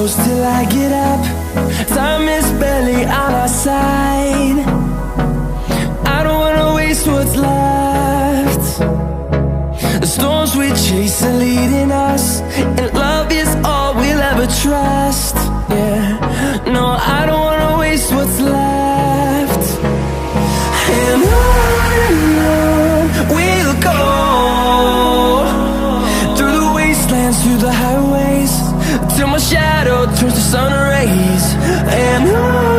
close till I get up. Time is barely on our side. I don't wanna waste what's left. The storms we chase are leading us, and love is all we'll ever trust. Yeah, no, I don't wanna waste what's left. And on we'll go, through the wastelands, through the highways, till my shadow turns to sun rays. And on